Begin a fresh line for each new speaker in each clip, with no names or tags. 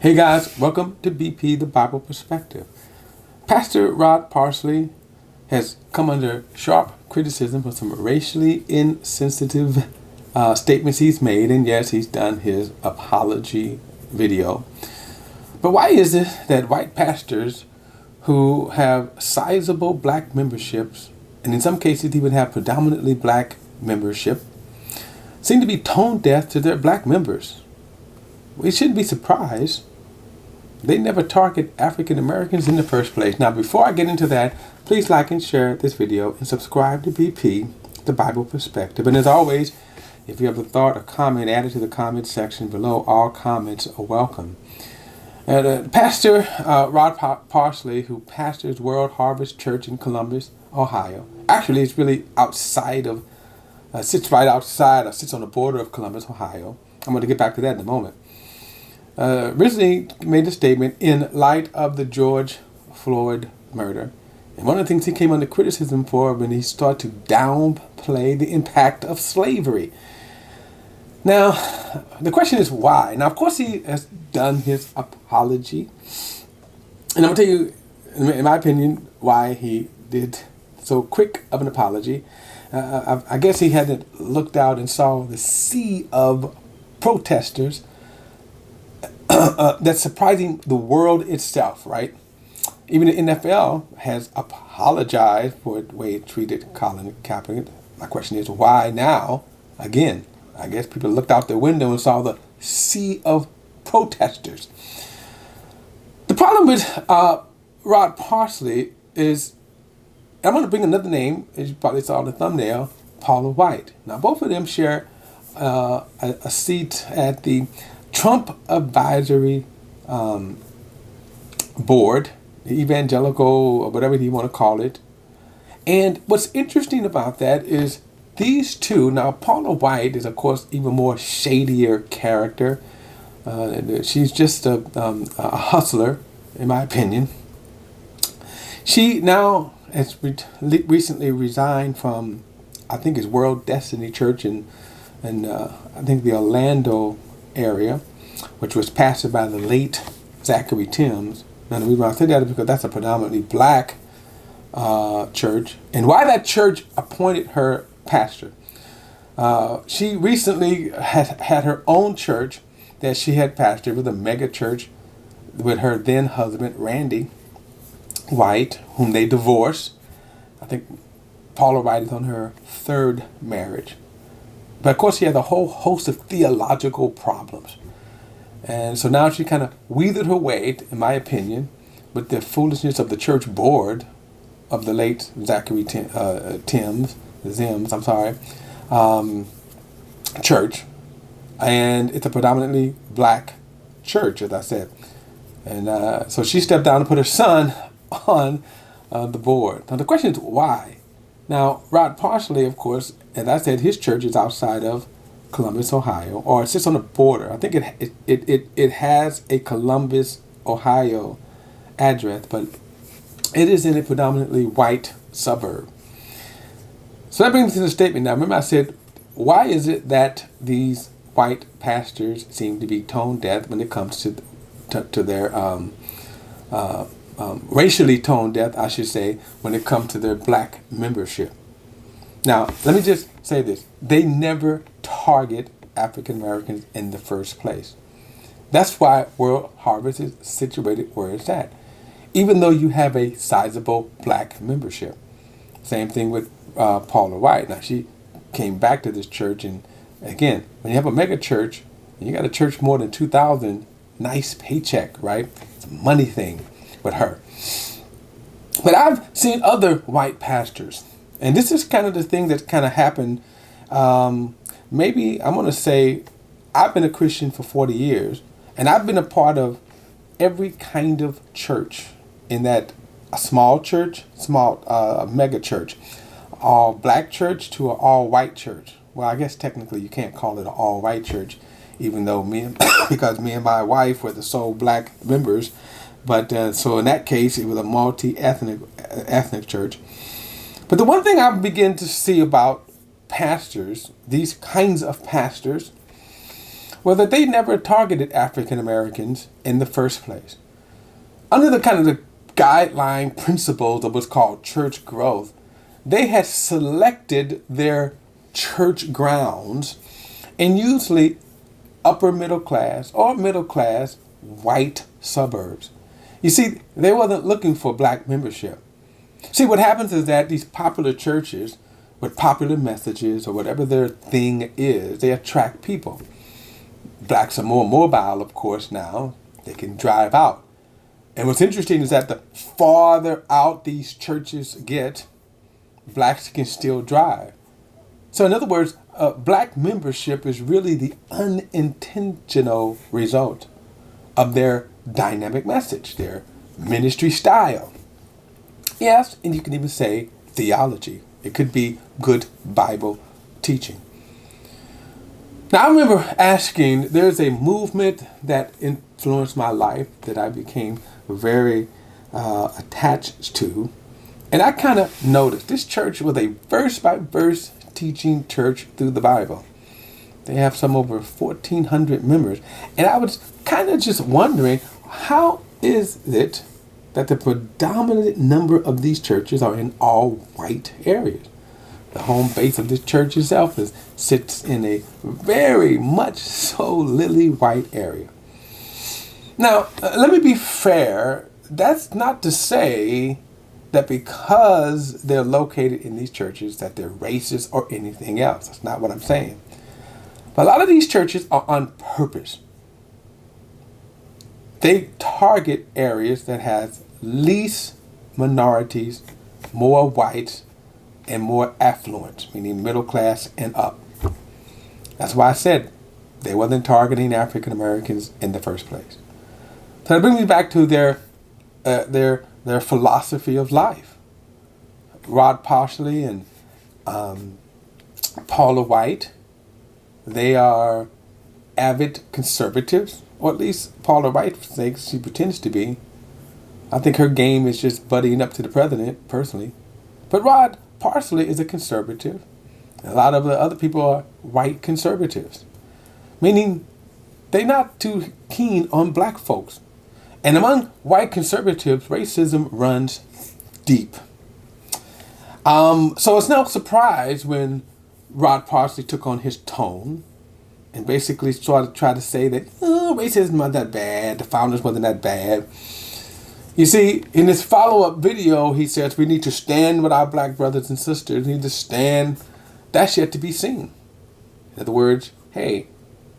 Hey guys, welcome to BP The Bible Perspective. Pastor Rod Parsley has come under sharp criticism for some racially insensitive statements he's made, and yes, he's done his apology video. But why is it that white pastors who have sizable black memberships, and in some cases even have predominantly black membership, seem to be tone deaf to their black members? We shouldn't be surprised. They never target African Americans in the first place. Now, before I get into that, please like and share this video and subscribe to BP, The Bible Perspective. And as always, if you have a thought or comment, add it to the comment section below. All comments are welcome. Pastor Rod Parsley, who pastors World Harvest Church in Columbus, Ohio. Actually, it's really outside of, sits right outside or sits on the border of Columbus, Ohio. I'm going to get back to that in a moment. Recently made a statement in light of the George Floyd murder. And one of the things he came under criticism for when he started to downplay the impact of slavery. Now, the question is why? Now, of course, he has done his apology. And I'm going to tell you, in my opinion, why he did so quick of an apology. I guess he hadn't looked out and saw the sea of protesters that's surprising the world itself, right? Even the NFL has apologized for the way it treated Colin Kaepernick. My question is, why now? Again, I guess people looked out their window and saw the sea of protesters. The problem with Rod Parsley is, I'm going to bring another name, as you probably saw in the thumbnail, Paula White. Now, both of them share a seat at the Trump Advisory Board, the evangelical, or whatever you want to call it. And what's interesting about that is these two, now Paula White is of course even more shadier character. She's just a hustler, in my opinion. She now has recently resigned from, I think it's World Destiny Church in I think the Orlando area, which was pastored by the late Zachary Timms. Now, the reason why I say that is because that's a predominantly black church. And why that church appointed her pastor. She recently had her own church that she had pastored with a mega church with her then husband, Randy White, whom they divorced. I think Paula White is on her third marriage. But of course, she has a whole host of theological problems. And so now she kind of weathered her way, in my opinion, with the foolishness of the church board of the late Zachary Zims, church. And it's a predominantly black church, as I said. And so she stepped down and put her son on the board. Now the question is why? Now, Rod Parsley, of course, as I said, his church is outside of Columbus, Ohio, or it sits on the border. I think it has a Columbus, Ohio address, but it is in a predominantly white suburb. So that brings me to the statement. Now, remember I said, why is it that these white pastors seem to be tone deaf when it comes to their racially tone deaf, I should say, when it comes to their black membership? Now, let me just say this. They never target African Americans in the first place. That's why World Harvest is situated where it's at, even though you have a sizable black membership. Same thing with Paula White. Now, she came back to this church, and again, when you have a mega church, and you got a church more than 2,000, nice paycheck, right? It's a money thing with her. But I've seen other white pastors, and this is kind of the thing that kind of happened. Maybe I'm going to say I've been a Christian for 40 years, and I've been a part of every kind of church, in that a small church, a mega church, all black church to an all white church. Well, I guess technically you can't call it an all white church, even though because me and my wife were the sole black members. But so in that case, it was a multi-ethnic church. But the one thing I begin to see about pastors, these kinds of pastors, Well, that they never targeted African Americans in the first place. Under the kind of the guideline principles of what's called church growth, they had selected their church grounds in usually upper middle class or middle class white suburbs. You see, they wasn't looking for black membership. See, what happens is that these popular churches with popular messages or whatever their thing is, they attract people. Blacks are more mobile, of course, now. They can drive out. And what's interesting is that the farther out these churches get, blacks can still drive. So in other words, black membership is really the unintentional result of their dynamic message, their ministry style. Yes, and you can even say theology. It could be good Bible teaching. Now, I remember asking, there's a movement that influenced my life that I became very attached to. And I kind of noticed this church was a verse-by-verse teaching church through the Bible. They have some over 1,400 members. And I was kind of just wondering, how is it that the predominant number of these churches are in all white areas? The home base of this church itself sits in a very much so lily white area. Now, let me be fair. That's not to say that because they're located in these churches that they're racist or anything else. That's not what I'm saying. But a lot of these churches are on purpose. They target areas that has least minorities, more whites, and more affluent, meaning middle class and up. That's why I said they wasn't targeting African Americans in the first place. So that brings me back to their philosophy of life. Rod Parsley and Paula White, they are avid conservatives, or at least Paula White thinks she pretends to be. I think her game is just buddying up to the president, personally. But Rod Parsley is a conservative. A lot of the other people are white conservatives, meaning they're not too keen on black folks. And among white conservatives, racism runs deep. So it's no surprise when Rod Parsley took on his tone and basically tried to say that racism wasn't that bad, the founders wasn't that bad. You see, in his follow-up video, he says we need to stand with our black brothers and sisters. We need to stand. That's yet to be seen. In other words, hey,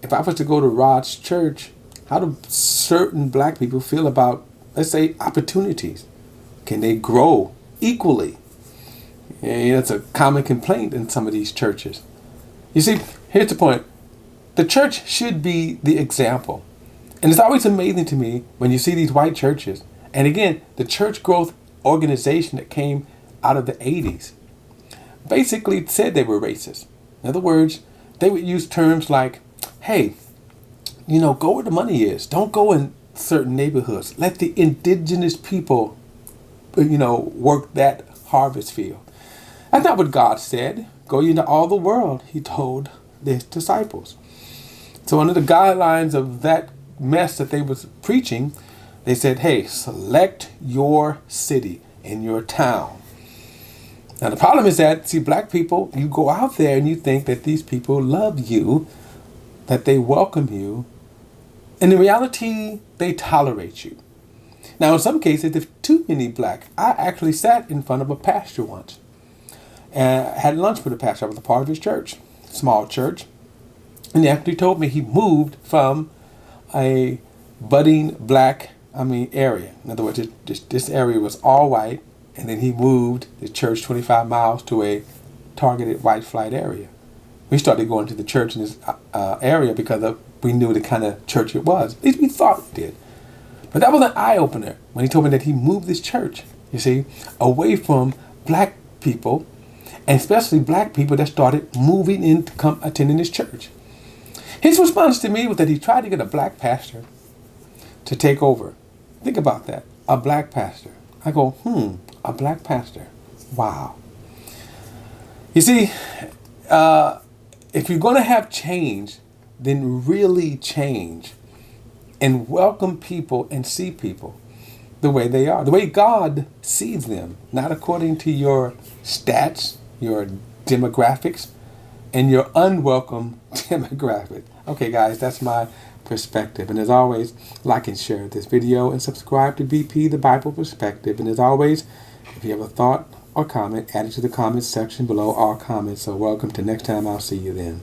if I was to go to Rod's church, how do certain black people feel about, let's say, opportunities? Can they grow equally? And that's a common complaint in some of these churches. You see, here's the point. The church should be the example. And it's always amazing to me when you see these white churches. And again, the church growth organization that came out of the 80s basically said they were racist. In other words, they would use terms like, hey, go where the money is. Don't go in certain neighborhoods. Let the indigenous people, work that harvest field. That's not what God said. Go into all the world, he told his disciples. So under the guidelines of that mess that they was preaching, they said, hey, select your city and your town. Now the problem is that, see, black people, you go out there and you think that these people love you, that they welcome you, and in reality, they tolerate you. Now in some cases, if too many black, I actually sat in front of a pastor once and I had lunch with a pastor. I was a part of his church, small church, and he actually told me he moved from a budding black area. In other words, this area was all white, and then he moved the church 25 miles to a targeted white flight area. We started going to the church in this area because we knew the kind of church it was. At least we thought we did. But that was an eye-opener when he told me that he moved this church, you see, away from black people, and especially black people that started moving in to come attending this church. His response to me was that he tried to get a black pastor to take over. Think about that. A black pastor. I go, a black pastor. Wow. You see, if you're going to have change, then really change and welcome people and see people the way they are, the way God sees them, not according to your stats, your demographics, and your unwelcome demographic. Okay, guys, that's my perspective. And as always, like and share this video and subscribe to BP The Bible Perspective. And as always, if you have a thought or comment, add it to the comments section below all comments. So welcome to next time. I'll see you then.